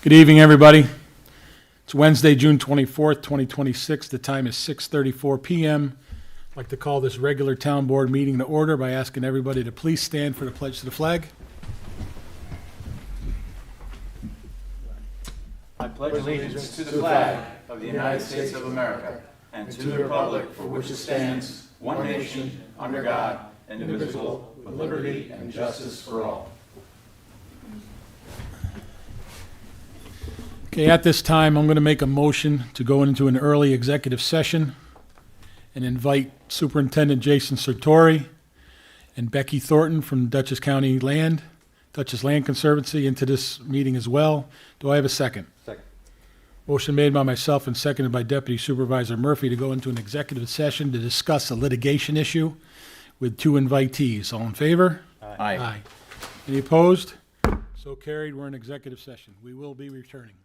Good evening, everybody. It's Wednesday, June 24th, 2026. The time is 6:34 p.m. I'd like to call this regular town board meeting to order by asking everybody to please stand for the pledge to the flag. I pledge allegiance to the flag of the United States of America and to the republic for which it stands, one nation, under God, indivisible, with liberty and justice for all. Okay, at this time, I'm going to make a motion to go into an early executive session and invite Superintendent Jason Sartori and Becky Thornton from Dutchess Land Conservancy into this meeting as well. Do I have a second? Second. Motion made by myself and seconded by Deputy Supervisor Murphy to go into an executive session to discuss a litigation issue with two invitees. All in favor? Aye. Any opposed? So carried. We're in executive session. We will be returning.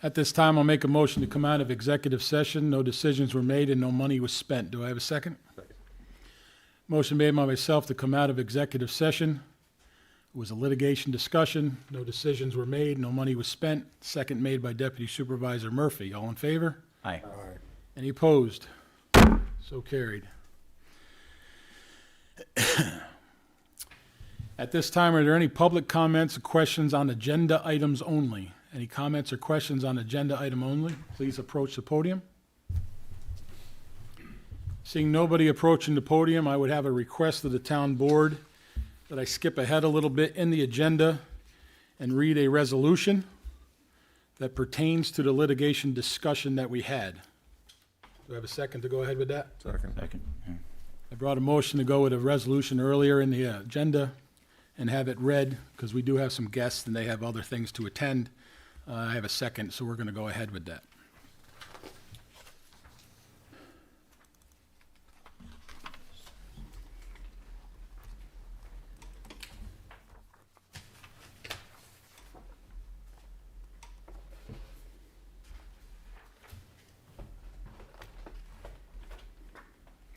At this time, I'll make a motion to come out of executive session. No decisions were made and no money was spent. Do I have a second? Motion made by myself to come out of executive session. It was a litigation discussion. No decisions were made, no money was spent. Second made by Deputy Supervisor Murphy. All in favor? Aye. Any opposed? So carried. At this time, are there any public comments or questions on agenda items only? Any comments or questions on agenda item only? Please approach the podium. Seeing nobody approaching the podium, I would have a request of the town board that I skip ahead a little bit in the agenda and read a resolution that pertains to the litigation discussion that we had. Do I have a second to go ahead with that? Second. I brought a motion to go with a resolution earlier in the agenda and have it read, because we do have some guests and they have other things to attend. I have a second, so we're going to go ahead with that.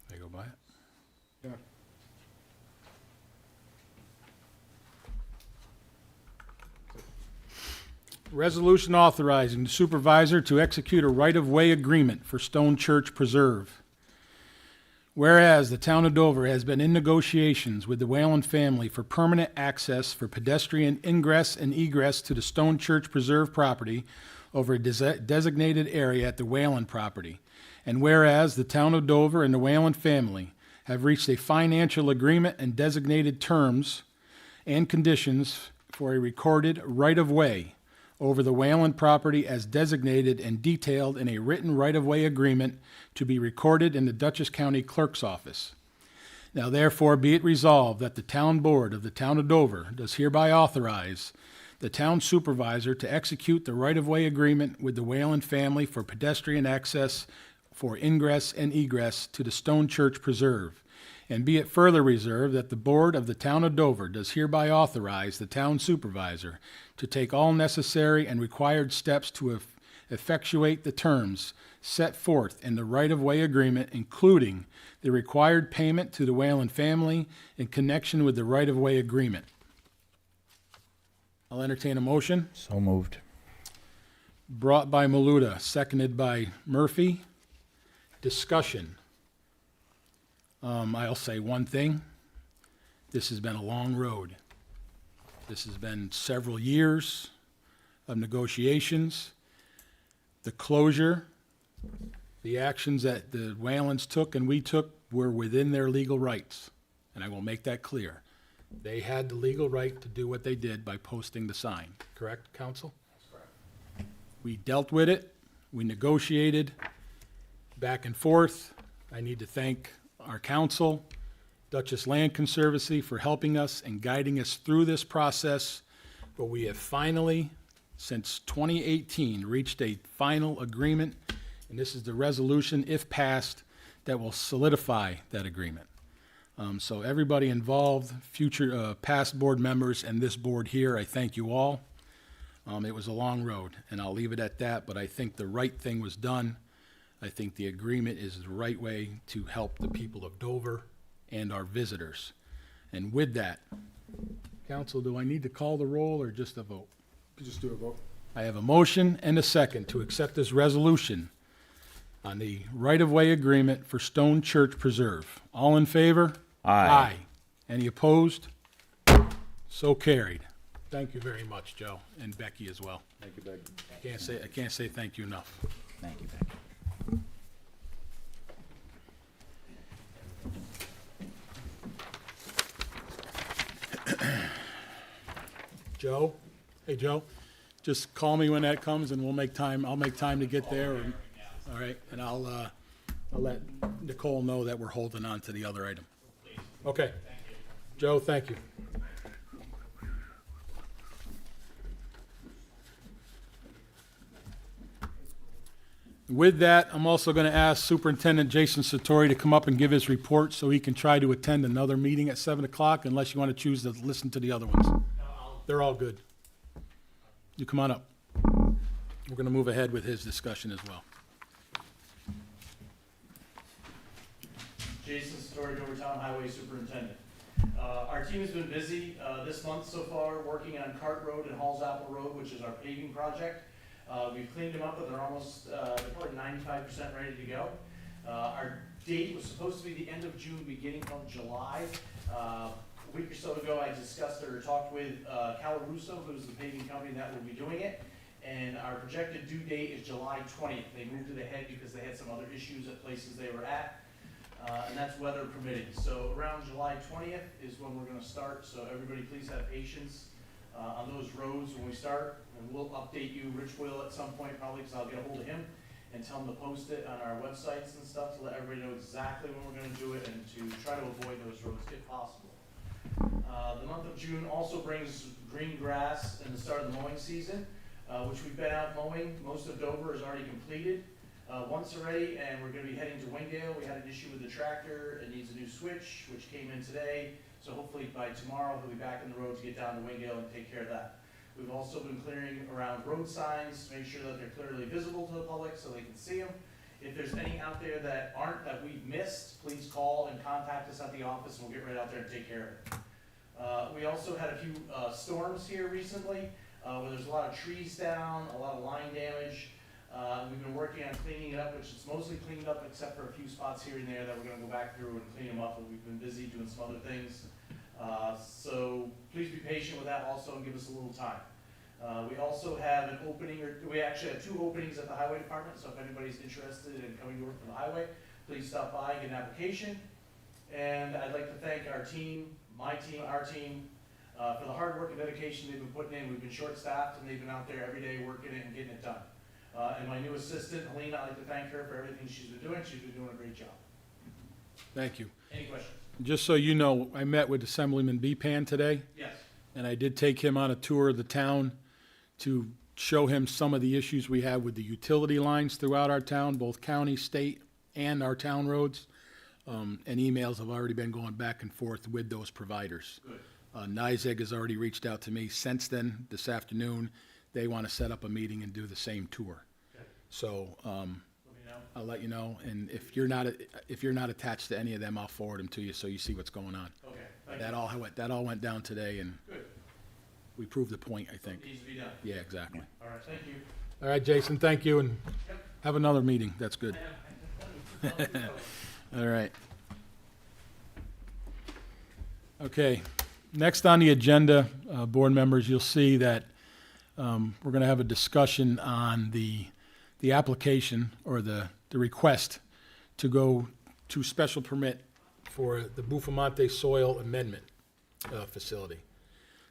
They go by it? Yeah. Resolution authorizing the supervisor to execute a right-of-way agreement for Stone Church Preserve. Whereas the town of Dover has been in negotiations with the Whalen family for permanent access for pedestrian ingress and egress to the Stone Church Preserve property over a designated area at the Whalen property. And whereas the town of Dover and the Whalen family have reached a financial agreement and designated terms and conditions for a recorded right-of-way over the Whalen property as designated and detailed in a written right-of-way agreement to be recorded in the Dutchess County Clerk's Office. Now therefore be it resolved that the town board of the town of Dover does hereby authorize the town supervisor to execute the right-of-way agreement with the Whalen family for pedestrian access for ingress and egress to the Stone Church Preserve. And be it further reserved that the board of the town of Dover does hereby authorize the town supervisor to take all necessary and required steps to effectuate the terms set forth in the right-of-way agreement, including the required payment to the Whalen family in connection with the right-of-way agreement. I'll entertain a motion. So moved. Brought by Maluda, seconded by Murphy. Discussion. I'll say one thing. This has been a long road. This has been several years of negotiations. The closure, the actions that the Whalens took and we took were within their legal rights. And I will make that clear. They had the legal right to do what they did by posting the sign. Correct, counsel? That's correct. We dealt with it. We negotiated back and forth. I need to thank our council, Dutchess Land Conservancy, for helping us and guiding us through this process. But we have finally, since 2018, reached a final agreement, and this is the resolution, if passed, that will solidify that agreement. So everybody involved, future, past board members, and this board here, I thank you all. It was a long road, and I'll leave it at that, but I think the right thing was done. I think the agreement is the right way to help the people of Dover and our visitors. And with that, council, do I need to call the roll or just a vote? You just do a vote. I have a motion and a second to accept this resolution on the right-of-way agreement for Stone Church Preserve. All in favor? Aye. Any opposed? So carried. Thank you very much, Joe, and Becky as well. Thank you, Becky. I can't say thank you enough. Thank you, Becky. Joe? Hey, Joe, just call me when that comes and we'll make time, I'll make time to get there. All right, and I'll let Nicole know that we're holding on to the other item. Okay. Joe, thank you. With that, I'm also going to ask Superintendent Jason Sartori to come up and give his report so he can try to attend another meeting at 7 o'clock unless you want to choose to listen to the other ones. They're all good. You come on up. We're going to move ahead with his discussion as well. Jason Satori, Dover Town Highway Superintendent. Our team has been busy this month so far, working on Cart Road and Halls Apple Road, which is our paving project. We've cleaned them up, but they're almost, they're probably 95% ready to go. Our date was supposed to be the end of June, beginning of July. A week or so ago, I discussed or talked with Calaruso, who's the paving company that will be doing it. And our projected due date is July 20th. They moved it ahead because they had some other issues at places they were at. And that's weather permitting. So around July 20th is when we're gonna start, so everybody please have patience on those roads when we start. And we'll update you, Rich will at some point probably, because I'll get a hold of him and tell him to post it on our websites and stuff to let everybody know exactly when we're gonna do it and to try to avoid those roads if possible. The month of June also brings green grass and the start of the mowing season, which we've been out mowing. Most of Dover is already completed. Once already, and we're gonna be heading to Wingdale. We had an issue with the tractor, it needs a new switch, which came in today. So hopefully by tomorrow, he'll be back in the road to get down to Wingdale and take care of that. We've also been clearing around road signs, to make sure that they're clearly visible to the public so they can see them. If there's any out there that aren't, that we've missed, please call and contact us at the office and we'll get right out there and take care of it. We also had a few storms here recently, where there's a lot of trees down, a lot of line damage. We've been working on cleaning it up, which is mostly cleaned up except for a few spots here and there that we're gonna go back through and clean them up, but we've been busy doing some other things. So please be patient with that also and give us a little time. We also have an opening, or we actually have 2 openings at the highway department, so if anybody's interested in coming to work for the highway, please stop by, get an application. And I'd like to thank our team, my team, our team, for the hard work and dedication they've been putting in. We've been short-staffed and they've been out there every day working it and getting it done. And my new assistant, Helena, I'd like to thank her for everything she's been doing. She's been doing a great job. Thank you. Any questions? Just so you know, I met with Assemblyman Bepan today, Yes. and I did take him on a tour of the town to show him some of the issues we have with the utility lines throughout our town, both county, state, and our town roads. And emails have already been going back and forth with those providers. Good. NYSEG has already reached out to me since then, this afternoon. They want to set up a meeting and do the same tour. Okay. So Let me know. I'll let you know, and if you're not attached to any of them, I'll forward them to you so you see what's going on. Okay. Thank That all went down today, and you. Good. we proved the point, I think. Needs to be done. Yeah, exactly. All right. Thank you. All right, Jason, thank you, and Yep. have another meeting. That's good. All right. Okay, next on the agenda, board members, you'll see that we're going to have a discussion on the application or the request to go to special permit for the Bufamonte Soil Amendment Facility.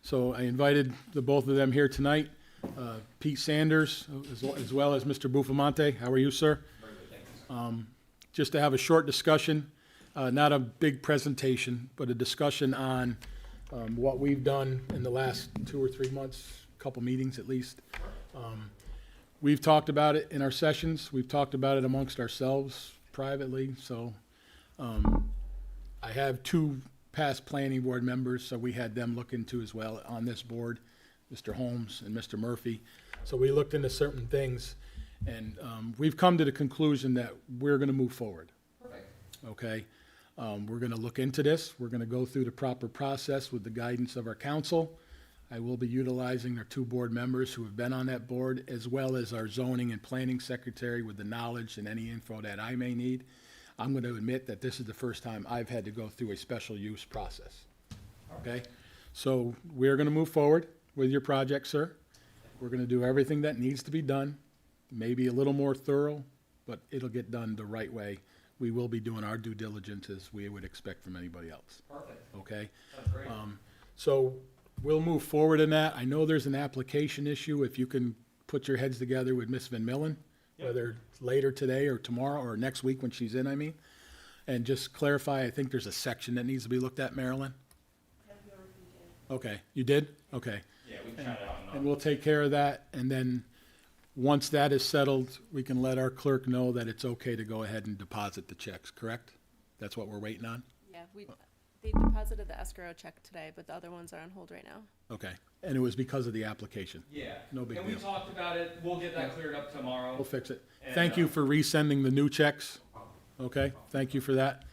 So I invited the both of them here tonight, Pete Sanders as well as Mr. Bufamonte. How are you, sir? Very good, thanks. Just to have a short discussion, not a big presentation, but a discussion on what we've done in the last 2 or 3 months, a couple meetings at least. We've talked about it in our sessions. We've talked about it amongst ourselves privately. So I have 2 past planning board members, so we had them look into as well on this board, Mr. Holmes and Mr. Murphy. So we looked into certain things, and we've come to the conclusion that we're going to move forward. Perfect. Okay? We're going to look into this. We're going to go through the proper process with the guidance of our council. I will be utilizing our 2 board members who have been on that board, as well as our zoning and planning secretary with the knowledge and any info that I may need. I'm going to admit that this is the first time I've had to go through a special use process. Okay? So we're going to move forward with your project, sir. We're going to do everything that needs to be done, maybe a little more thorough, but it'll get done the right way. We will be doing our due diligence as we would expect from anybody else, Perfect. okay? That's great. So we'll move forward in that. I know there's an application issue. If you can put your heads together with Ms. Van Millen, Yep. whether later today or tomorrow or next week when she's in, I mean, and just clarify, I think there's a section that needs to be looked at, Marilyn? Okay, you did? Okay. Yeah, we can try it out. And we'll take care of that, and then, once that is settled, we can let our clerk know that it's okay to go ahead and deposit the checks, correct? That's what we're waiting on? Yeah, They deposited the escrow check today, but the other ones are on hold right now. Okay, and it was because of the application. Yeah. No big And we deal. talked about it. We'll get that cleared up tomorrow. We'll fix it. And, Thank you for resending the new checks. Okay, thank you for that.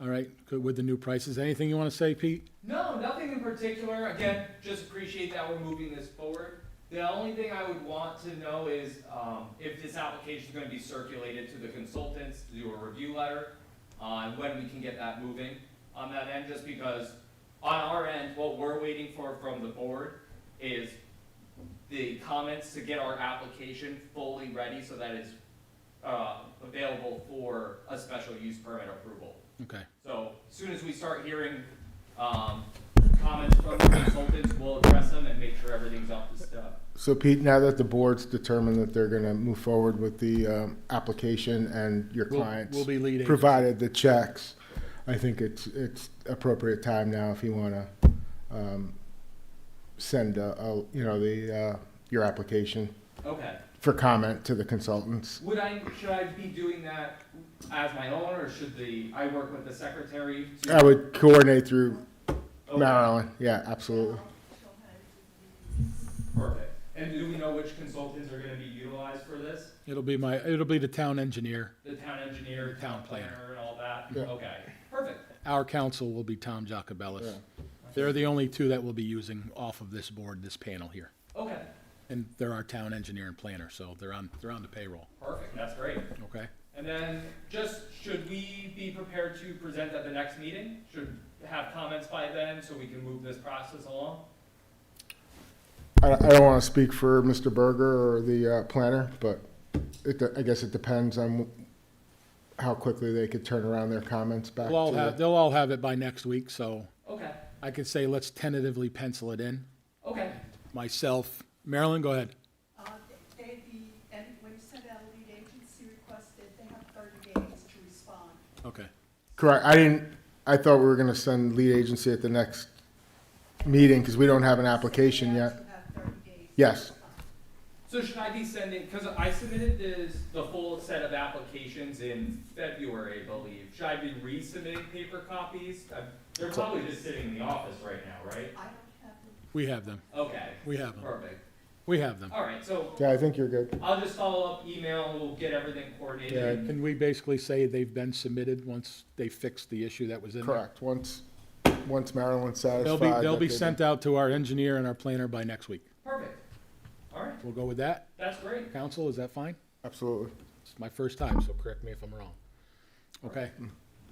All right, good with the new prices. Anything you want to say, Pete? No, nothing in particular. Again, just appreciate that we're moving this forward. The only thing I would want to know is if this application is going to be circulated to the consultants to do a review letter on when we can get that moving on that end, just because on our end, what we're waiting for from the board is the comments to get our application fully ready so that it's available for a special use permit approval. Okay, So as soon as we start hearing comments from the consultants, we'll address them and make sure everything's up to stuff. So Pete, now that the board's determined that they're gonna move forward with the application and your clients we'll be lead agency. provided the checks, I think it's appropriate time now if you wanna send your application Okay. for comment to the consultants. Should I be doing that as my own, or should I work with the secretary to? I would coordinate through Okay, Marilyn, yeah, absolutely. perfect. And do we know which consultants are gonna be utilized for this? It'll be the town engineer. The town engineer, Town town planner. planner, and all that? Yeah. Okay, perfect. Our counsel will be Tom Jacobellis. Yeah. They're the only two that will be using off of this board, this panel here. Okay, And they're our town engineer and planner, so they're on the payroll, perfect, that's great. okay? And then, should we be prepared to present at the next meeting? Should have comments by then, so we can move this process along? I don't wanna speak for Mr. Berger or the planner, but I guess it depends on how quickly they could turn around their comments back to They'll all have it by next week, so Okay, I could say let's tentatively pencil it in. okay. Myself, Marilyn, go ahead. And when you send out a lead agency requested, they have 30 days to respond. Okay. Correct, I thought we were gonna send lead agency at the next meeting, cause we don't have an application They yet. also have 30 days. to Yes. respond. So should I be sending, because I submitted the full set of applications in February, I believe. Should I be resubmitting paper copies? They're probably just sitting in the office right now, right? I don't have the We have them. Okay, We have them. perfect. We have them. All right, so Yeah, I think you're good. I'll just follow up, email, and we'll get everything coordinated. Yeah, and- Can we basically say they've been submitted once they fixed the issue that was in there? Correct, once Marilyn's satisfied. They'll that be they- sent out to our engineer and our planner by next week. Perfect. All right, We'll go with that. that's great. Council, is that fine? Absolutely. It's my first time, so correct me if I'm wrong. Okay,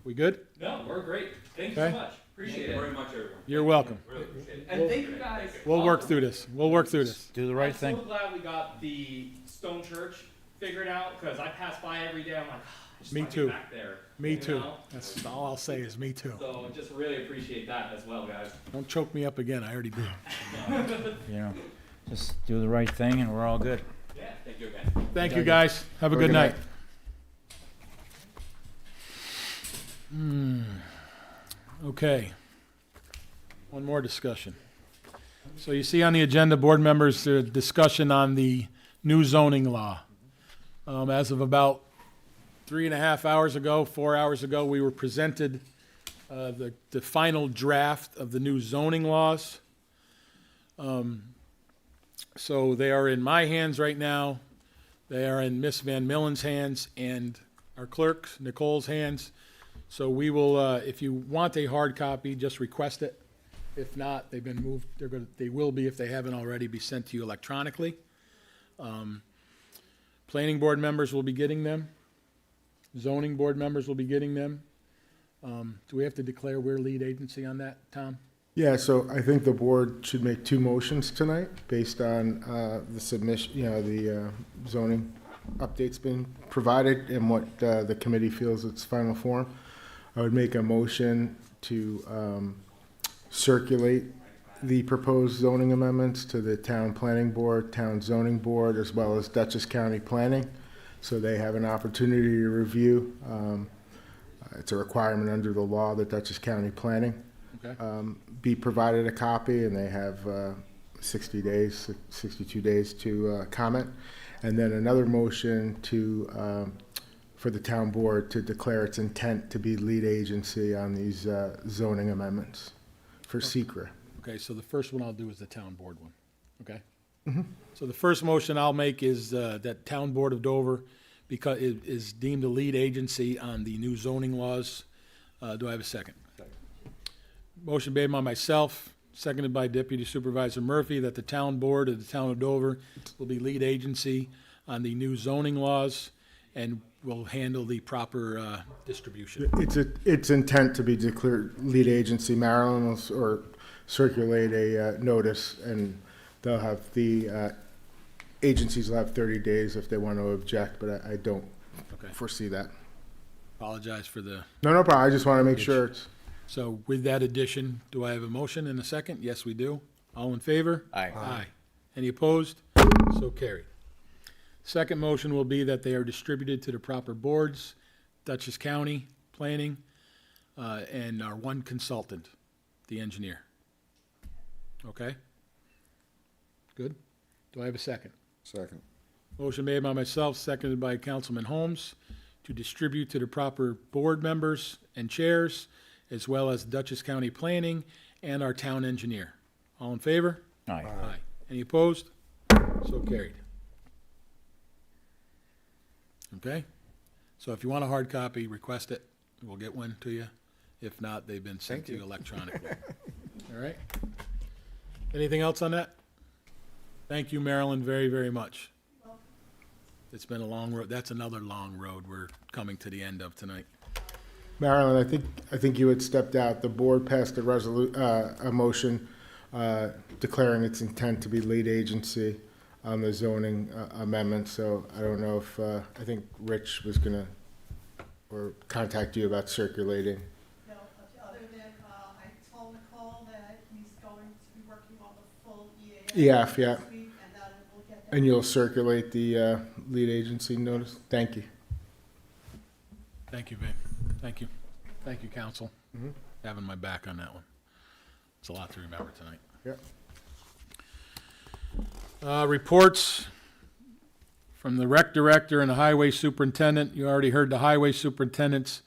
we good? No, we're great. Thank you so Okay. much. Appreciate it. Very much, everyone. You're welcome. Really appreciate it. And thank you guys. We'll work through this. We'll work through this. Do the I'm so glad we got the Stone Church figured out, because I pass by every day, I'm like, I just Me want to too. get back there. Me you too. know? That's all I'll say is me too. So just really appreciate that as well, guys. Don't choke me up again. I already did. You know, just do the right thing and we're all good. Yeah, thank you again. Thank you, guys. Have a good night. Okay. One more discussion. So you see on the agenda, board members, the discussion on the new zoning law. As of about 3.5 hours ago, 4 hours ago, we were presented the final draft of the new zoning laws. So they are in my hands right now. They are in Miss Van Millen's hands and our clerk, Nicole's hands. So we will, if you want a hard copy, just request it. If not, they've been moved, they will be, if they haven't already, be sent to you electronically. Planning board members will be getting them. Zoning board members will be getting them. Do we have to declare we're lead agency on that, Tom? Yeah, so I think the board should make 2 motions tonight based on the submission, the zoning updates being provided and what the committee feels its final form. I would make a motion to circulate the proposed zoning amendments to the town planning board, town zoning board, as well as Dutchess County Planning, so they have an opportunity to review. It's a requirement under the law that Dutchess County Planning Okay. be provided a copy, and they have 60 days, 62 days to comment. And then another motion to for the town board to declare its intent to be lead agency on these zoning amendments for SECRA. Okay, so the first one I'll do is the town board one, okay? So the first motion I'll make is that Town Board of Dover, because it is deemed a lead agency on the new zoning laws. Do I have a second? Motion made by myself, seconded by Deputy Supervisor Murphy, that the town board of the town of Dover will be lead agency on the new zoning laws and will handle the proper distribution. Its intent to be declared lead agency. Maryland will or circulate a notice, and they'll have the agencies will have 30 days if they want to object, but I don't Okay. foresee that. Apologize for the, No problem. I just want to make sure it's. so with that addition, do I have a motion and a second? Yes, we do. All in favor? Aye. Aye. Any opposed? So carried. Second motion will be that they are distributed to the proper boards, Dutchess County Planning, and our one consultant, the engineer. Okay? Good? Do I have a second? Second. Motion made by myself, seconded by Councilman Holmes, to distribute to the proper board members and chairs, as well as Dutchess County Planning and our town engineer. All in favor? Aye. Aye. Any opposed? So carried. Okay? So if you want a hard copy, request it. We'll get one to you. If not, they've been sent to you electronically. All right? Anything else on that? Thank you, Marilyn, very, very much. It's been a long road. That's another long road we're coming to the end of tonight. Marilyn, I think you had stepped out. The board passed a motion declaring its intent to be lead agency on the zoning amendment. So I don't know if I think Rich was gonna or contact you about circulating. No, other than, I told Nicole that he's going to be working on the full EAF. EAF, yeah. Next week, and that will get that. And you'll circulate the lead agency notice? Thank you. Thank you, Vic. Thank you. Thank you, council, having my back on that one. It's a lot to remember tonight. Yep. Reports from the rec director and the highway superintendent. You already heard the highway superintendent's,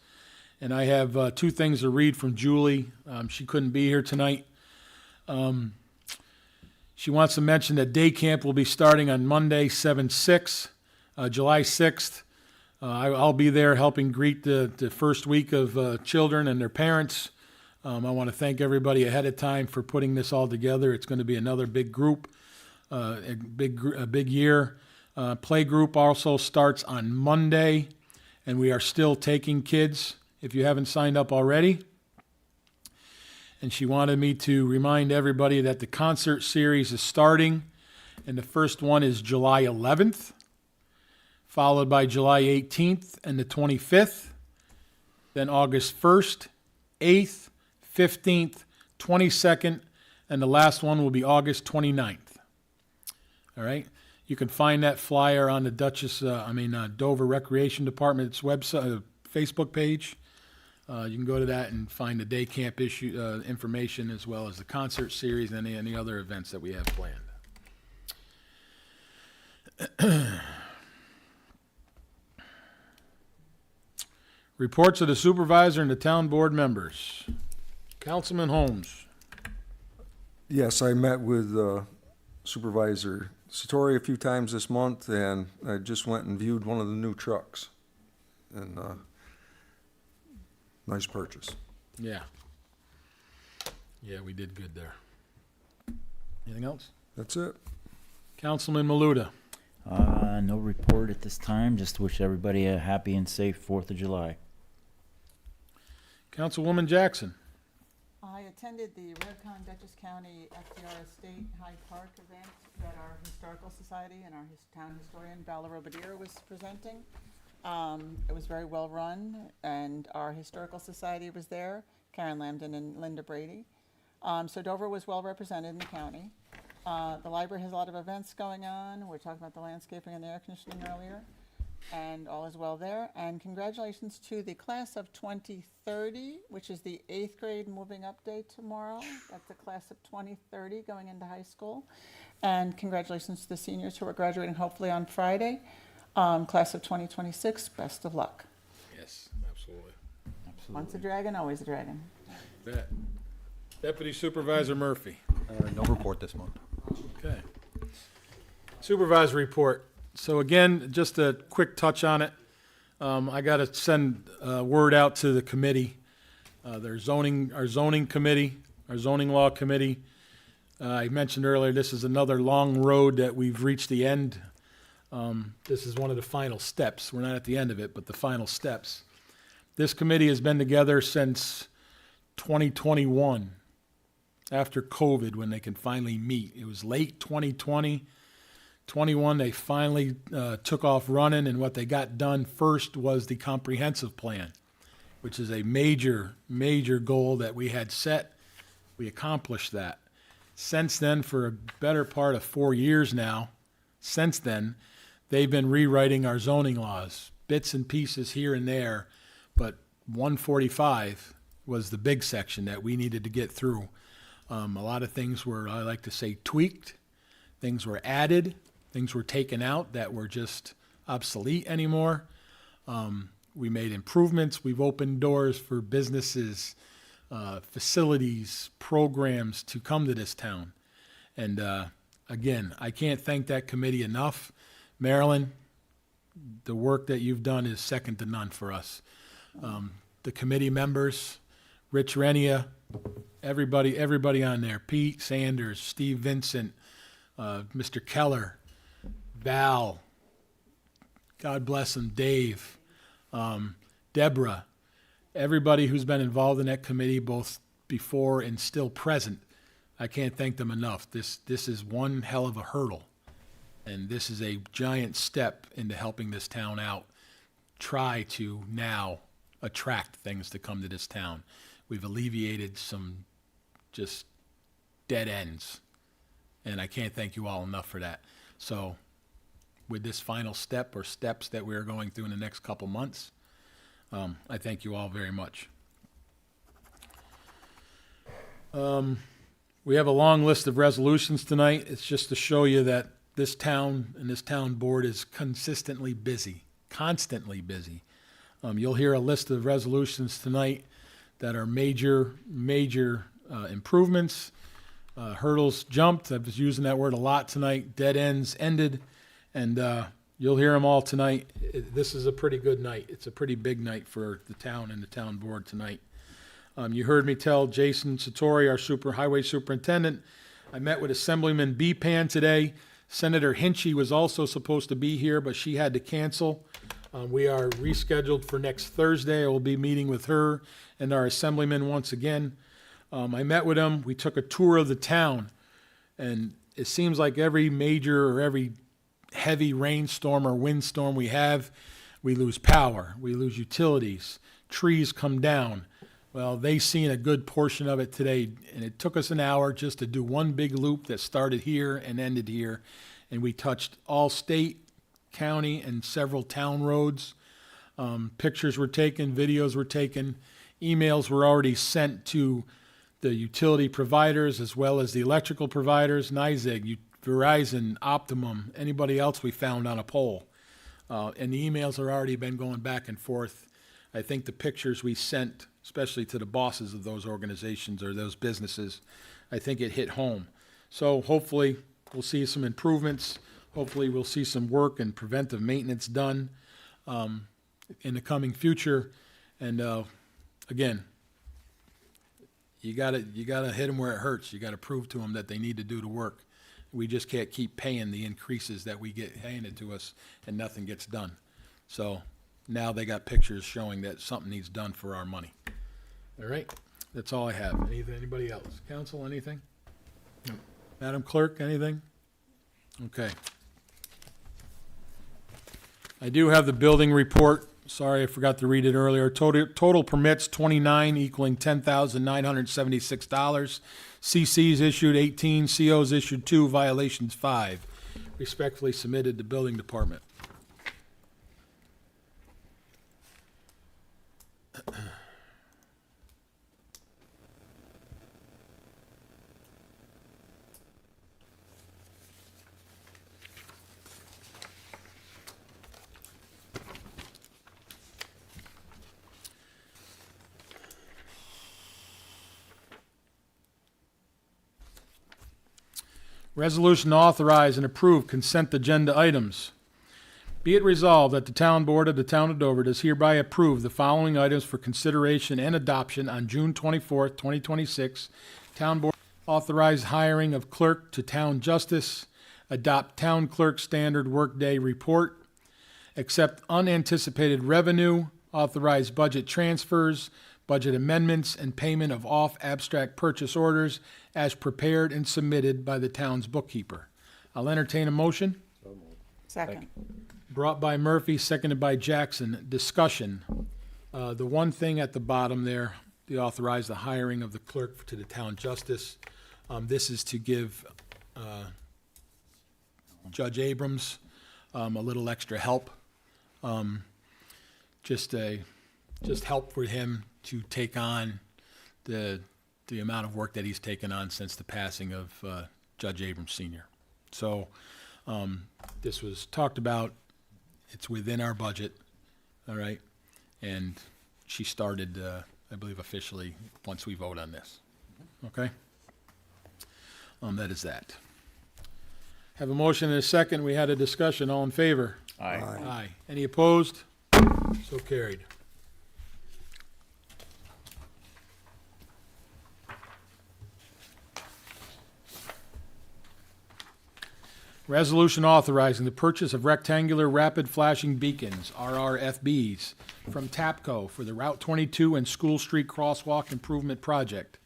and I have two things to read from Julie. She couldn't be here tonight. She wants to mention that day camp will be starting on Monday, July 6th. I'll be there helping greet the first week of children and their parents. I want to thank everybody ahead of time for putting this all together. It's going to be another big group, a big year. Play group also starts on Monday, and we are still taking kids if you haven't signed up already. And she wanted me to remind everybody that the concert series is starting, and the first one is July 11th, followed by July 18th and the 25th, then August 1st, 8th, 15th, 22nd, and the last one will be August 29th. All right? You can find that flyer on the Dover Recreation Department's website, Facebook page. You can go to that and find the day camp information, as well as the concert series and any other events that we have planned. Reports of the supervisor and the town board members. Councilman Holmes. Yes, I met with Supervisor Satori a few times this month, and I just went and viewed one of the new trucks. And nice purchase. Yeah. Yeah, we did good there. Anything else? That's it. Councilman Maluda. No report at this time. Just wish everybody a happy and safe 4th of July. Councilwoman Jackson. I attended the Redcon Dutchess County FDR Estate Hyde Park event that our Historical Society and our town historian, Vala Robadier, was presenting. It was very well run, and our Historical Society was there, Karen Lambden and Linda Brady. So Dover was well represented in the county. The library has a lot of events going on. We're talking about the landscaping and the air conditioning earlier, and all is well there. And congratulations to the class of 2030, which is the 8th grade moving up day tomorrow. That's the class of 2030 going into high school. And congratulations to the seniors who are graduating hopefully on Friday. Class of 2026, best of luck. Yes, absolutely. Once a dragon, always a dragon. Bet. Deputy Supervisor Murphy. No report this month. Okay. Supervisor report. So again, just a quick touch on it. I got to send word out to the committee, our zoning committee, our zoning law committee. I mentioned earlier, this is another long road that we've reached the end. This is one of the final steps. We're not at the end of it, but the final steps. This committee has been together since 2021, after COVID, when they can finally meet. It was late 2020. 21, they finally took off running, and what they got done first was the comprehensive plan, which is a major, major goal that we had set. We accomplished that. Since then, for a better part of 4 years now, since then, they've been rewriting our zoning laws, bits and pieces here and there, but 145 was the big section that we needed to get through. A lot of things were, I like to say, tweaked. Things were added. Things were taken out that were just obsolete anymore. We made improvements. We've opened doors for businesses, facilities, programs to come to this town. And again, I can't thank that committee enough. Marilyn, the work that you've done is second to none for us. The committee members, Rich Renia, everybody on there, Pete Sanders, Steve Vincent, Mr. Keller, Val, God bless him, Dave, Deborah, everybody who's been involved in that committee, both before and still present, I can't thank them enough. This is one hell of a hurdle, and this is a giant step into helping this town out, try to now attract things to come to this town. We've alleviated some just dead ends, and I can't thank you all enough for that. So with this final step or steps that we're going through in the next couple months, I thank you all very much. We have a long list of resolutions tonight. It's just to show you that this town and this town board is consistently busy, constantly busy. You'll hear a list of resolutions tonight that are major improvements. Hurdles jumped. I was using that word a lot tonight. Dead ends ended. And you'll hear them all tonight. This is a pretty good night. It's a pretty big night for the town and the town board tonight. You heard me tell Jason Satori, our highway superintendent, I met with Assemblyman Bepan today. Senator Hinchy was also supposed to be here, but she had to cancel. We are rescheduled for next Thursday. I will be meeting with her and our assemblyman once again. I met with him. We took a tour of the town, and it seems like every major or every heavy rainstorm or windstorm we have, we lose power, we lose utilities, trees come down. Well, they seen a good portion of it today, and it took us an hour just to do one big loop that started here and ended here, and we touched all state, county, and several town roads. Pictures were taken, videos were taken, emails were already sent to the utility providers as well as the electrical providers, NYSEG, Verizon, Optimum, anybody else we found on a pole. And the emails have already been going back and forth. I think the pictures we sent, especially to the bosses of those organizations or those businesses, I think it hit home. So hopefully we'll see some improvements. Hopefully we'll see some work and preventive maintenance done in the coming future. And again, you gotta hit them where it hurts. You gotta prove to them that they need to do the work. We just can't keep paying the increases that we get handed to us and nothing gets done. So now they got pictures showing that something needs done for our money. All right, that's all I have. Anybody else? Council, anything? No. Madam Clerk, anything? Okay. I do have the building report. Sorry, I forgot to read it earlier. Total permits 29, equaling $10,976. CCs issued 18, COs issued 2, violations 5. Respectfully submitted to Building Department. Resolution to authorize and approve consent agenda items. Be it resolved that the Town Board of the Town of Dover does hereby approve the following items for consideration and adoption on June 24th, 2026. Town Board authorize hiring of clerk to town justice, adopt town clerk standard workday report, accept unanticipated revenue, authorize budget transfers, budget amendments, and payment of off abstract purchase orders as prepared and submitted by the town's bookkeeper. I'll entertain a motion. Second. Brought by Murphy, seconded by Jackson. Discussion. The one thing at the bottom there, they authorize the hiring of the clerk to the town justice. This is to give Judge Abrams a little extra help. Just help for him to take on the amount of work that he's taken on since the passing of Judge Abrams Sr. So this was talked about. It's within our budget, all right? And she started, I believe, officially once we vote on this, okay? That is that. Have a motion and a second. We had a discussion. All in favor? Aye. Aye. Any opposed? So carried. Resolution authorizing the purchase of rectangular rapid flashing beacons, RRFBs, from TAPCO for the Route 22 and School Street Crosswalk Improvement Project.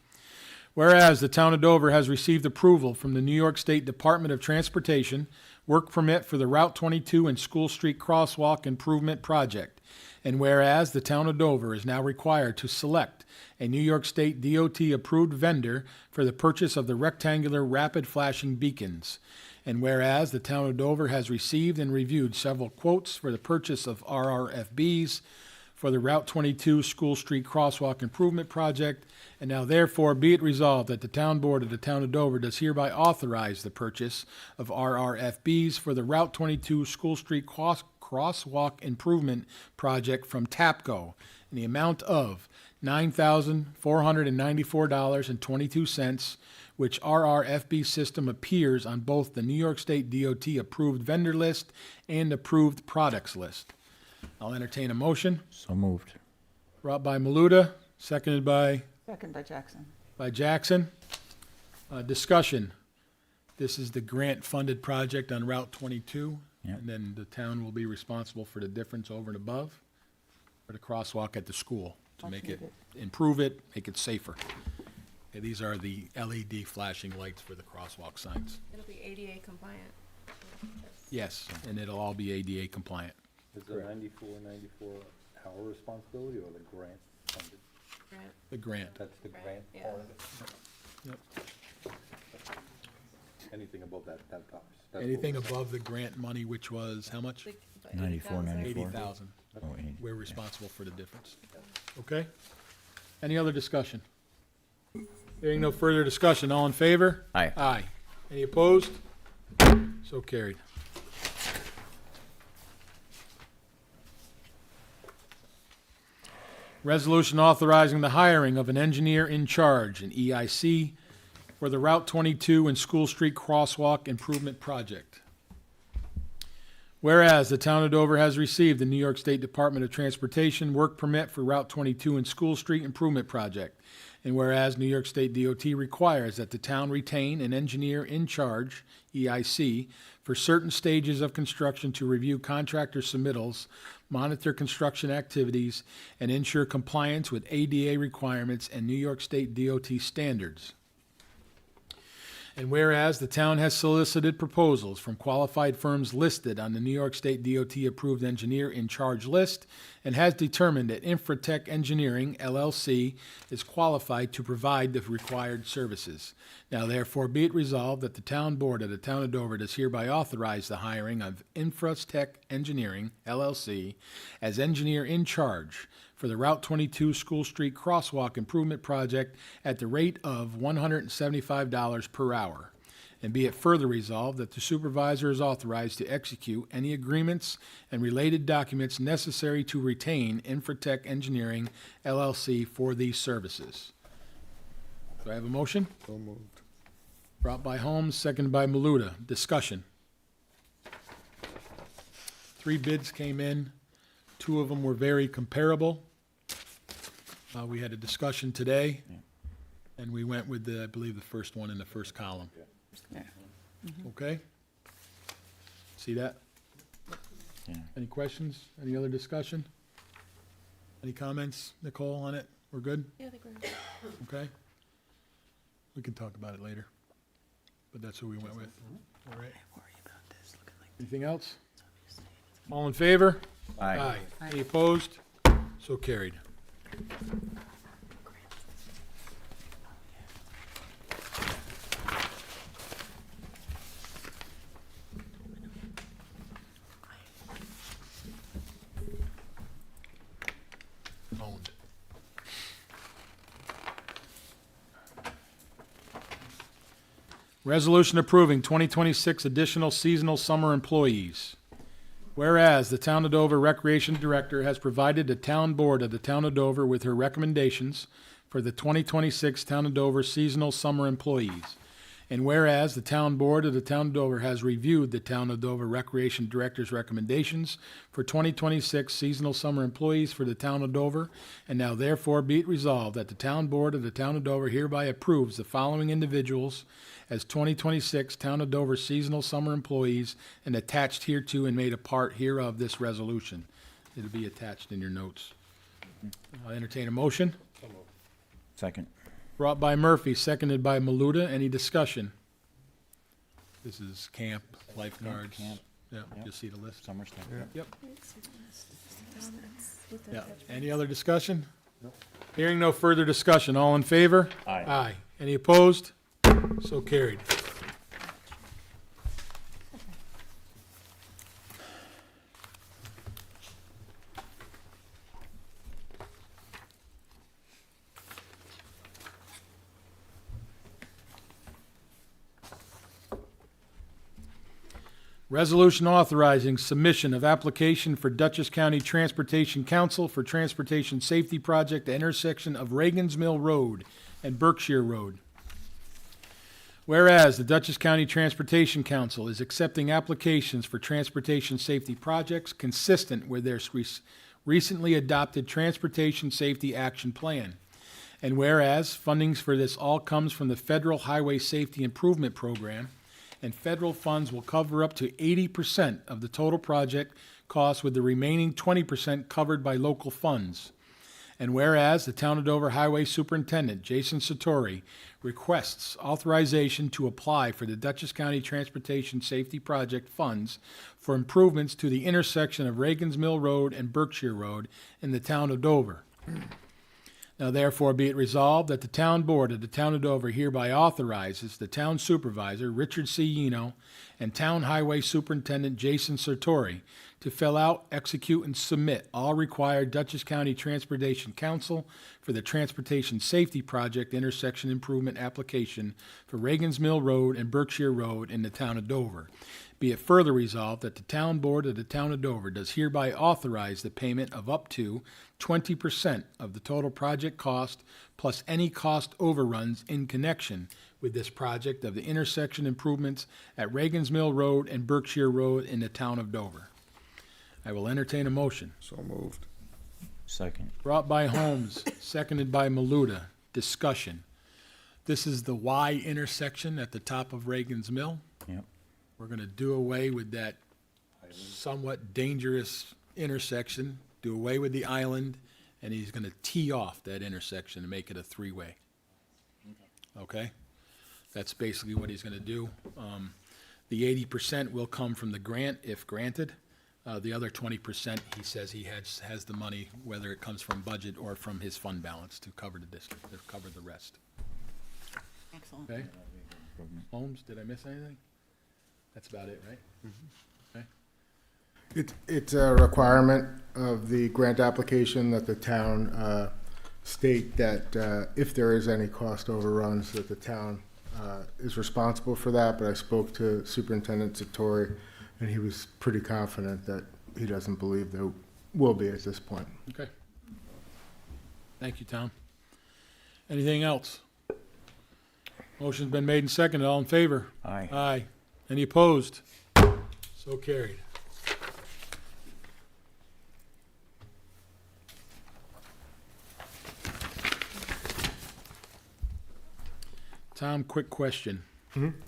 Whereas the Town of Dover has received approval from the New York State Department of Transportation work permit for the Route 22 and School Street Crosswalk Improvement Project. And whereas the Town of Dover is now required to select a New York State DOT-approved vendor for the purchase of the rectangular rapid flashing beacons. And whereas the Town of Dover has received and reviewed several quotes for the purchase of RRFBs for the Route 22 School Street Crosswalk Improvement Project, and now therefore be it resolved that the Town Board of the Town of Dover does hereby authorize the purchase of RRFBs for the Route 22 School Street Crosswalk Improvement Project from TAPCO in the amount of $9,494.22, which RRFB system appears on both the New York State DOT approved vendor list and approved products list. I'll entertain a motion. So moved. Brought by Maluda, seconded by Second by Jackson. Jackson. Discussion. This is the grant-funded project on Route 22, Yep. and then the town will be responsible for the difference over and above for the crosswalk at the school to make it, improve it, make it safer. Okay, these are the LED flashing lights for the crosswalk signs. It'll be ADA compliant. Yes, and it'll all be ADA compliant. Is the 94 our responsibility or the grant funded? Grant. The grant. That's the Grant, grant yeah. part of it? Yep. Anything above that tops. That's what Anything we're- above the grant money, which was how much? Like, what, 94, 80,000? 94. 80,000. Oh, 80. We're responsible for the difference. Okay? Any other discussion? Hearing no further discussion, all in favor? Aye. Aye. Any opposed? So carried. Resolution authorizing the hiring of an engineer in charge, an EIC, for the Route 22 and School Street Crosswalk Improvement Project. Whereas the Town of Dover has received the New York State Department of Transportation work permit for Route 22 and School Street Improvement Project, and whereas New York State DOT requires that the town retain an engineer in charge, EIC, for certain stages of construction to review contractor submittals, monitor construction activities, and ensure compliance with ADA requirements and New York State DOT standards. And whereas the town has solicited proposals from qualified firms listed on the New York State DOT-approved engineer in charge list and has determined that Infratech Engineering, LLC, is qualified to provide the required services. Now therefore be it resolved that the Town Board of the Town of Dover does hereby authorize the hiring of Infratech Engineering, LLC, as engineer in charge for the Route 22 School Street Crosswalk Improvement Project at the rate of $175 per hour. And be it further resolved that the supervisor is authorized to execute any agreements and related documents necessary to retain Infratech Engineering, LLC, for these services. Do I have a motion? So moved. Brought by Holmes, seconded by Maluta. Discussion. 3 bids came in. 2 of them were very comparable. We had a discussion today, and we went with I believe, the first one in the first column. Okay? See that? Yeah. Any questions? Any other discussion? Any comments, Nicole, on it? We're good? Yeah, I think we're. Okay? We can talk about it later, but that's who we went with. All right. Anything else? All in favor? Aye. Any opposed? So carried. Owned. Resolution approving 2026 additional seasonal summer employees. Whereas the Town of Dover Recreation Director has provided the Town Board of the Town of Dover with her recommendations for the 2026 Town of Dover seasonal summer employees. And whereas the Town Board of the Town of Dover has reviewed the Town of Dover Recreation Director's recommendations for 2026 seasonal summer employees for the Town of Dover, and now therefore be it resolved that the Town Board of the Town of Dover hereby approves the following individuals as 2026 Town of Dover seasonal summer employees and attached hereto and made a part hereof this resolution. It'll be attached in your notes. I'll entertain a motion. Second. Brought by Murphy, seconded by Maluta. Any discussion? This is camp, lifeguards. Camp. Yeah, Yep. you see the list. Summer stuff. Yep. With the Yeah. veterans. Any other discussion? Hearing no further discussion. All in favor? Aye. Aye. Any opposed? So carried. Resolution authorizing submission of application for Dutchess County Transportation Council for Transportation Safety Project at intersection of Reagan's Mill Road and Berkshire Road. Whereas the Dutchess County Transportation Council is accepting applications for transportation safety projects consistent with their recently adopted Transportation Safety Action Plan. And whereas fundings for this all comes from the Federal Highway Safety Improvement Program, and federal funds will cover up to 80% of the total project cost, with the remaining 20% covered by local funds. And whereas the Town of Dover Highway Superintendent, Jason Sartori, requests authorization to apply for the Dutchess County Transportation Safety Project funds for improvements to the intersection of Reagan's Mill Road and Berkshire Road in the Town of Dover. Now therefore be it resolved that the Town Board of the Town of Dover hereby authorizes the Town Supervisor, Richard C. Yeno, and Town Highway Superintendent Jason Sartori to fill out, execute, and submit all required Dutchess County Transportation Council for the Transportation Safety Project intersection improvement application for Reagan's Mill Road and Berkshire Road in the Town of Dover. Be it further resolved that the Town Board of the Town of Dover does hereby authorize the payment of up to 20% of the total project cost plus any cost overruns in connection with this project of the intersection improvements at Reagan's Mill Road and Berkshire Road in the Town of Dover. I will entertain a motion. So moved. Second. Brought by Holmes, seconded by Maluta. Discussion. This is the Y intersection at the top of Reagan's Mill. Yep. We're going to do away with that somewhat dangerous intersection, do away with the island, and he's going to tee off that intersection and make it a three-way. Okay? That's basically what he's going to do. The 80% will come from the grant, if granted. The other 20%, he says he has the money, whether it comes from budget or from his fund balance, to cover the district, to cover the rest. Excellent. Okay? Holmes, did I miss anything? That's about it, right? Okay. It's a requirement of the grant application that the town state that if there is any cost overruns, that the town is responsible for that. But I spoke to Superintendent Sartori, and he was pretty confident that he doesn't believe there will be at this point. Okay. Thank you, Tom. Anything else? Motion's been made and seconded. All in favor? Aye. Aye. Any opposed? So carried. Tom, quick question.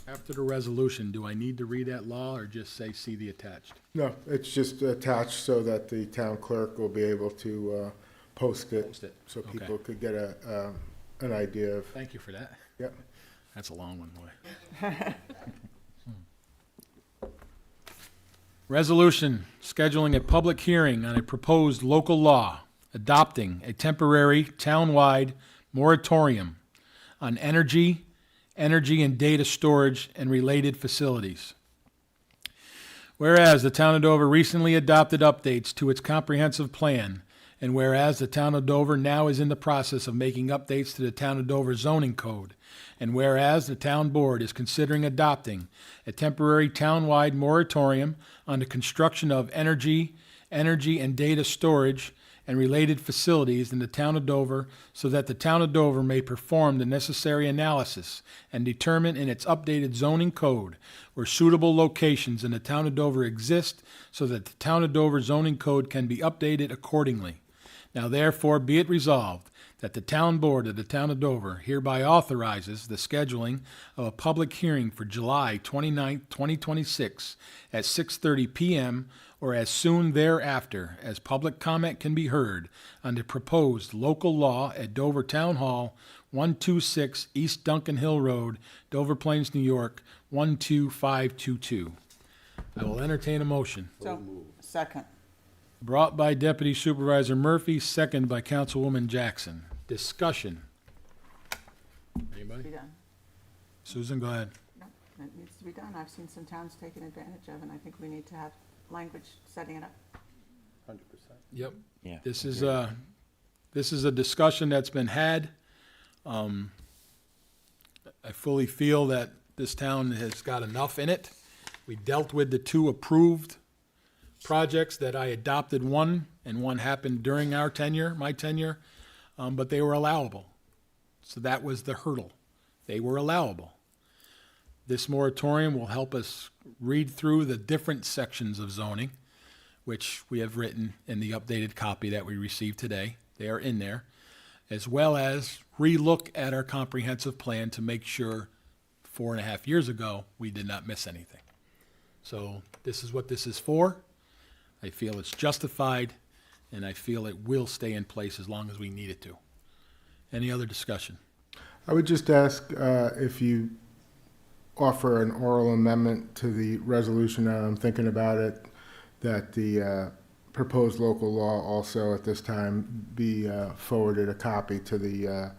After the resolution, do I need to read that law or just say see the attached? No, it's just attached so that the town clerk will be able to post it. Post it. So Okay. people could get an idea of, Thank you for that. yep. That's a long one, boy. Resolution scheduling a public hearing on a proposed local law adopting a temporary townwide moratorium on energy and data storage and related facilities. Whereas the town of Dover recently adopted updates to its comprehensive plan, and whereas the town of Dover now is in the process of making updates to the town of Dover zoning code, and whereas the town board is considering adopting a temporary townwide moratorium on the construction of energy and data storage and related facilities in the town of Dover so that the town of Dover may perform the necessary analysis and determine in its updated zoning code where suitable locations in the town of Dover exist so that the town of Dover zoning code can be updated accordingly. Now therefore be it resolved that the town board of the town of Dover hereby authorizes the scheduling of a public hearing for July 29, 2026 at 6:30 p.m. or as soon thereafter as public comment can be heard on the proposed local law at Dover Town Hall, 126 East Duncan Hill Road, Dover Plains, New York, 12522. I will entertain a motion. So, second. Brought by Deputy Supervisor Murphy, second by Councilwoman Jackson. Discussion. Be Anybody? done. Susan, go ahead. No, it needs to be done. I've seen some towns taken advantage of, and I think we need to have language setting it up. 100%. Yep. Yeah. This is a discussion that's been had. I fully feel that this town has got enough in it. We dealt with the two approved projects that I adopted one, and one happened during our tenure, my tenure, but they were allowable. So that was the hurdle. They were allowable. This moratorium will help us read through the different sections of zoning, which we have written in the updated copy that we received today. They are in there, as well as relook at our comprehensive plan to make sure 4.5 years ago, we did not miss anything. So this is what this is for. I feel it's justified, and I feel it will stay in place as long as we need it to. Any other discussion? I would just ask if you offer an oral amendment to the resolution, now I'm thinking about it, that the proposed local law also at this time be forwarded a copy to the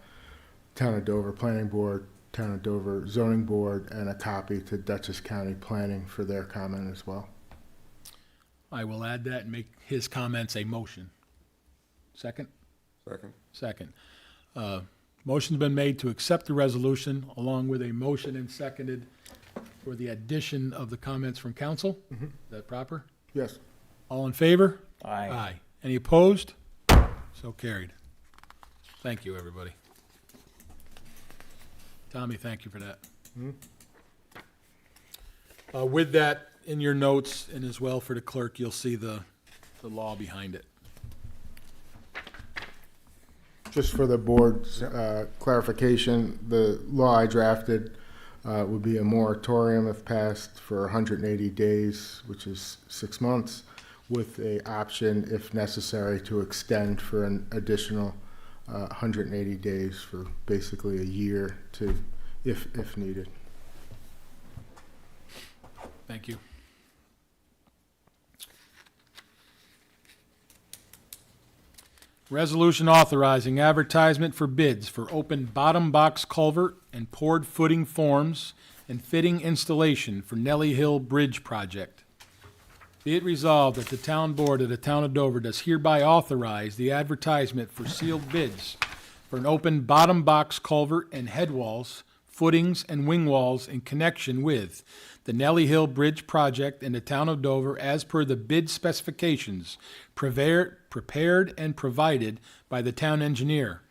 Town of Dover Planning Board, Town of Dover Zoning Board, and a copy to Dutchess County Planning for their comment as well. I will add that and make his comments a motion. Second? Second. Second. Motion's been made to accept the resolution along with a motion and seconded for the addition of the comments from council. Is that proper? Yes. All in favor? Aye. Aye. Any opposed? So carried. Thank you, everybody. Tommy, thank you for that. With that, in your notes and as well for the clerk, you'll see the law behind it. Just for the board's clarification, the law I drafted would be a moratorium if passed for 180 days, which is 6 months, with a option, if necessary, to extend for an additional 180 days for basically a year to, if needed. Thank you. Resolution authorizing advertisement for bids for open bottom box culvert and poured footing forms and fitting installation for Nellie Hill Bridge project. Be it resolved that the town board of the town of Dover does hereby authorize the advertisement for sealed bids for an open bottom box culvert and head walls, footings, and wing walls in connection with the Nellie Hill Bridge project in the town of Dover as per the bid specifications prepared and provided by the town engineer.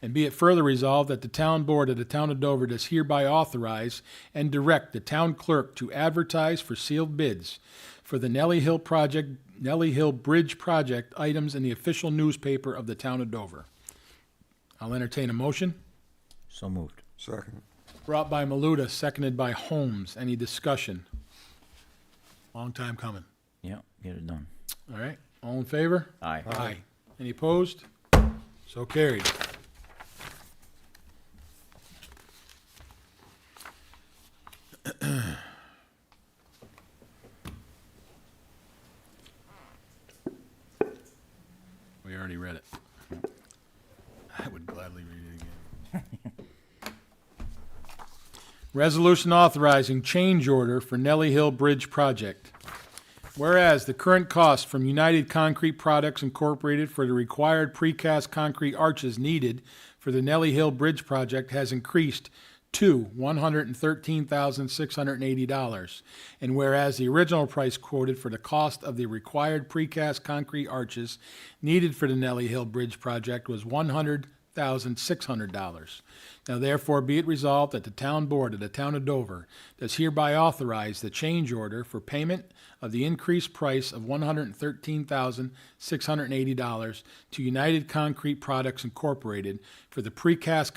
And be it further resolved that the town board of the town of Dover does hereby authorize and direct the town clerk to advertise for sealed bids for the Nellie Hill Bridge project items in the official newspaper of the town of Dover. I'll entertain a motion. So moved. Second. Brought by Maluda, seconded by Holmes. Any discussion? Long time coming. Yeah, get it done. All right, all in favor? Aye. Aye. Any opposed? So carried. We already read it. I would gladly read it again. Resolution authorizing change order for Nellie Hill Bridge project. Whereas the current cost from United Concrete Products Incorporated for the required precast concrete arches needed for the Nellie Hill Bridge project has increased to $113,680. And whereas the original price quoted for the cost of the required precast concrete arches needed for the Nellie Hill Bridge project was $100,600. Now therefore be it resolved that the town board of the town of Dover does hereby authorize the change order for payment of the increased price of $113,680 to United Concrete Products Incorporated for the precast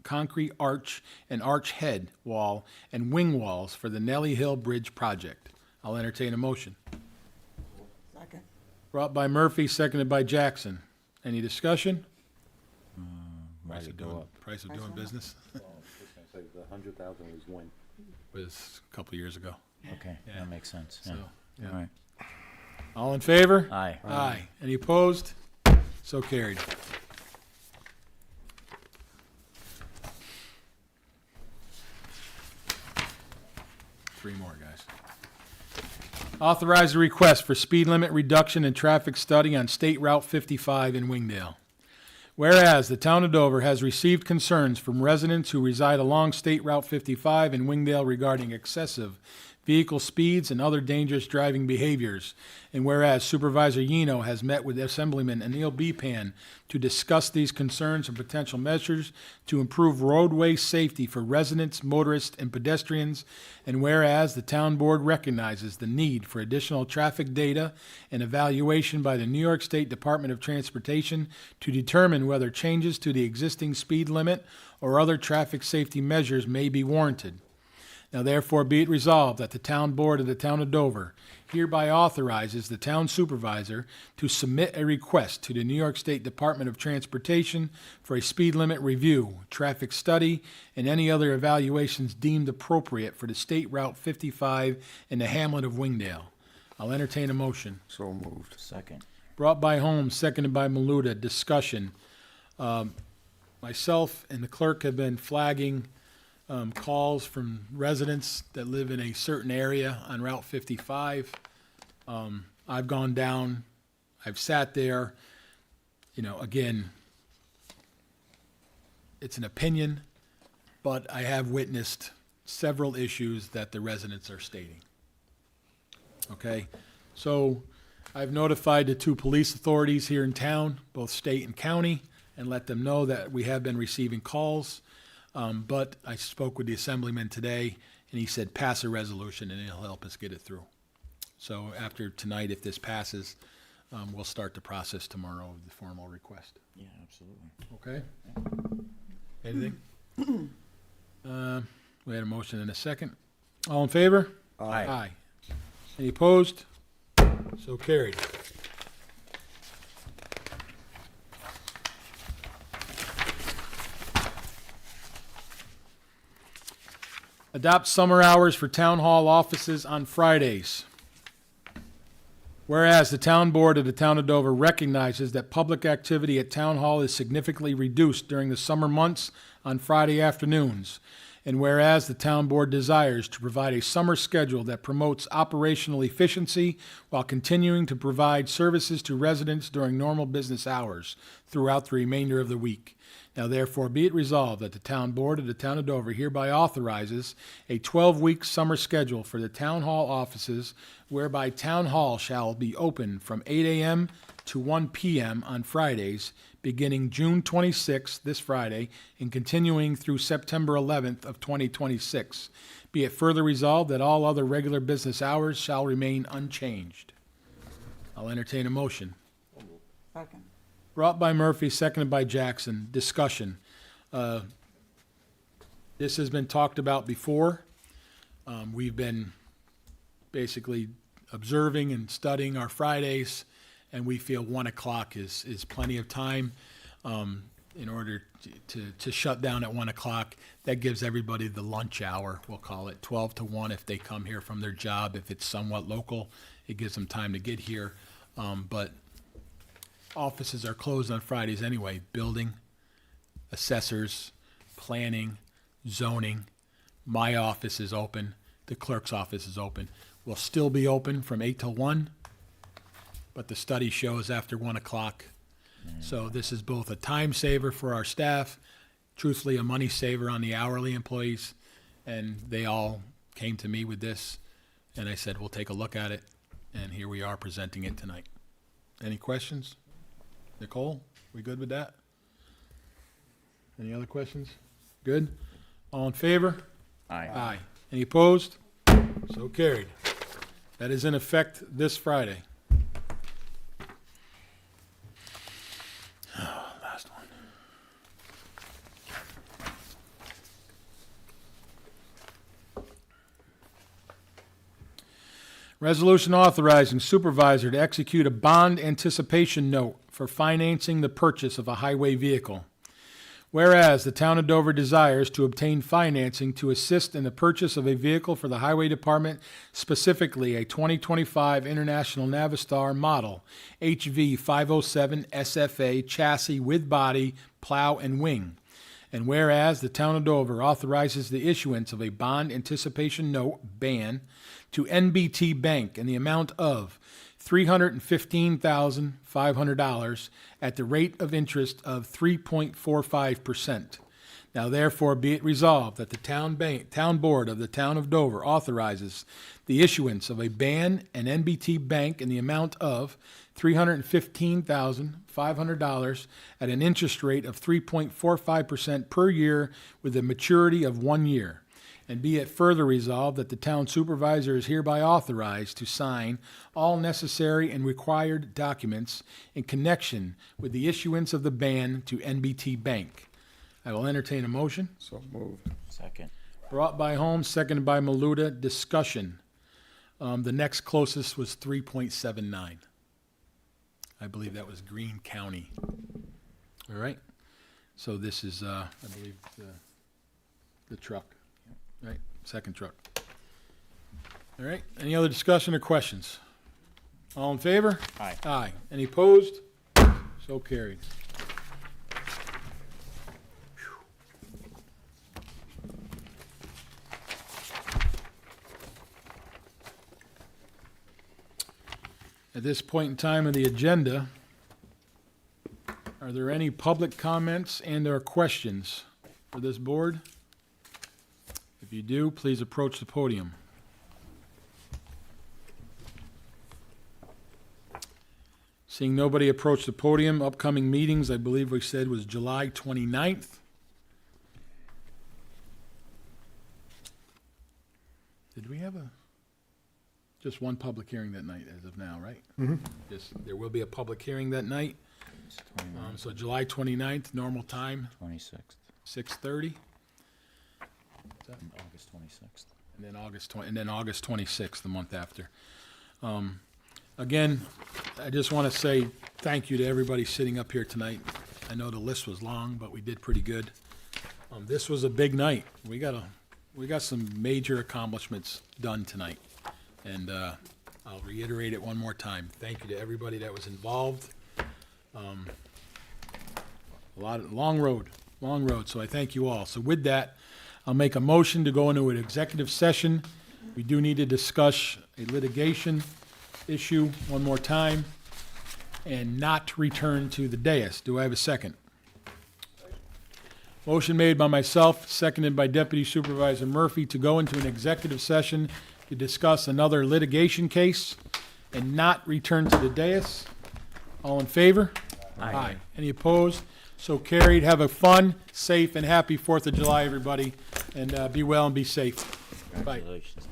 concrete arch and arch head wall and wing walls for the Nellie Hill Bridge project. I'll entertain a motion. Second. Brought by Murphy, seconded by Jackson. Any discussion? Why did it go up? Price of doing business Well, I was gonna say, the 100,000 was when? was a couple years ago. Okay, Yeah. that makes sense. So, Yeah. yeah. All right. All in favor? Aye. Aye. Any opposed? So carried. Three more, guys. Authorize a request for speed limit reduction and traffic study on State Route 55 in Wingdale. Whereas the town of Dover has received concerns from residents who reside along State Route 55 in Wingdale regarding excessive vehicle speeds and other dangerous driving behaviors. And whereas Supervisor Yeno has met with Assemblyman Anil Bepan to discuss these concerns and potential measures to improve roadway safety for residents, motorists, and pedestrians. And whereas the town board recognizes the need for additional traffic data and evaluation by the New York State Department of Transportation to determine whether changes to the existing speed limit or other traffic safety measures may be warranted. Now therefore be it resolved that the town board of the town of Dover hereby authorizes the town supervisor to submit a request to the New York State Department of Transportation for a speed limit review, traffic study, and any other evaluations deemed appropriate for the State Route 55 in the hamlet of Wingdale. I'll entertain a motion. So moved. Second. Brought by Holmes, seconded by Maluda. Discussion. Myself and the clerk have been flagging calls from residents that live in a certain area on Route 55. I've gone down, I've sat there, again, it's an opinion, but I have witnessed several issues that the residents are stating. Okay, so I've notified the two police authorities here in town, both state and county, and let them know that we have been receiving calls. But I spoke with the Assemblyman today, and he said pass a resolution and he'll help us get it through. So after tonight, if this passes, we'll start the process tomorrow of the formal request. Yeah, absolutely. Okay? Anything? We had a motion and a second. All in favor? Aye. Aye. Any opposed? So carried. Adopt summer hours for town hall offices on Fridays. Whereas the town board of the town of Dover recognizes that public activity at town hall is significantly reduced during the summer months on Friday afternoons. And whereas the town board desires to provide a summer schedule that promotes operational efficiency while continuing to provide services to residents during normal business hours throughout the remainder of the week. Now therefore be it resolved that the town board of the town of Dover hereby authorizes a 12-week summer schedule for the town hall offices whereby town hall shall be open from 8 a.m. to 1 p.m. on Fridays, beginning June 26th, this Friday, and continuing through September 11th of 2026. Be it further resolved that all other regular business hours shall remain unchanged. I'll entertain a motion. Second. Brought by Murphy, seconded by Jackson. Discussion. This has been talked about before. We've been basically observing and studying our Fridays, and we feel 1 o'clock is plenty of time in order to shut down at 1 o'clock. That gives everybody the lunch hour, we'll call it, 12 to 1 if they come here from their job. If it's somewhat local, it gives them time to get here. But offices are closed on Fridays anyway. Building, assessors, planning, zoning. My office is open. The clerk's office is open. We'll still be open from 8 till 1, but the study shows after 1 o'clock. So this is both a time saver for our staff, truthfully a money saver on the hourly employees, and they all came to me with this, and I said, we'll take a look at it, and here we are presenting it tonight. Any questions? Nicole, we good with that? Any other questions? Good? All in favor? Aye. Aye. Any opposed? So carried. That is in effect this Friday. Last one. Resolution authorizing supervisor to execute a bond anticipation note for financing the purchase of a highway vehicle. Whereas the town of Dover desires to obtain financing to assist in the purchase of a vehicle for the Highway Department, specifically a 2025 International Navistar model HV 507 SFA chassis with body, plow, and wing. And whereas the town of Dover authorizes the issuance of a bond anticipation note, BAN, to NBT Bank in the amount of $315,500 at the rate of interest of 3.45%. Now therefore be it resolved that the town board of the town of Dover authorizes the issuance of a BAN and NBT Bank in the amount of $315,500 at an interest rate of 3.45% per year with a maturity of 1 year. And be it further resolved that the town supervisor is hereby authorized to sign all necessary and required documents in connection with the issuance of the BAN to NBT Bank. I will entertain a motion. So moved. Second. Brought by Holmes, seconded by Maluta. Discussion. The next closest was 3.79. I believe that was Greene County. All right. So this is, I believe, the truck. Right, second truck. All right, any other discussion or questions? All in favor? Aye. Aye. Any opposed? So carried. At this point in time of the agenda, are there any public comments and/or questions for this board? If you do, please approach the podium. Seeing nobody approach the podium, upcoming meetings, I believe we said was July 29th. Did we have just one public hearing that night as of now, right? Mm-hmm. There will be a public hearing that night. It's 29th, So July 29th, normal time, 26th, 6:30. and August 26th. And then August 26th, the month after. Again, I just want to say thank you to everybody sitting up here tonight. I know the list was long, but we did pretty good. This was a big night. We got some major accomplishments done tonight. And I'll reiterate it one more time. Thank you to everybody that was involved. Long road, so I thank you all. So with that, I'll make a motion to go into an executive session. We do need to discuss a litigation issue one more time and not return to the dais. Do I have a second? Motion made by myself, seconded by Deputy Supervisor Murphy to go into an executive session to discuss another litigation case and not return to the dais. All in favor? Aye. Any opposed? So carried. Have a fun, safe, and happy 4th of July, everybody, and be well and be safe. Bye. Congratulations.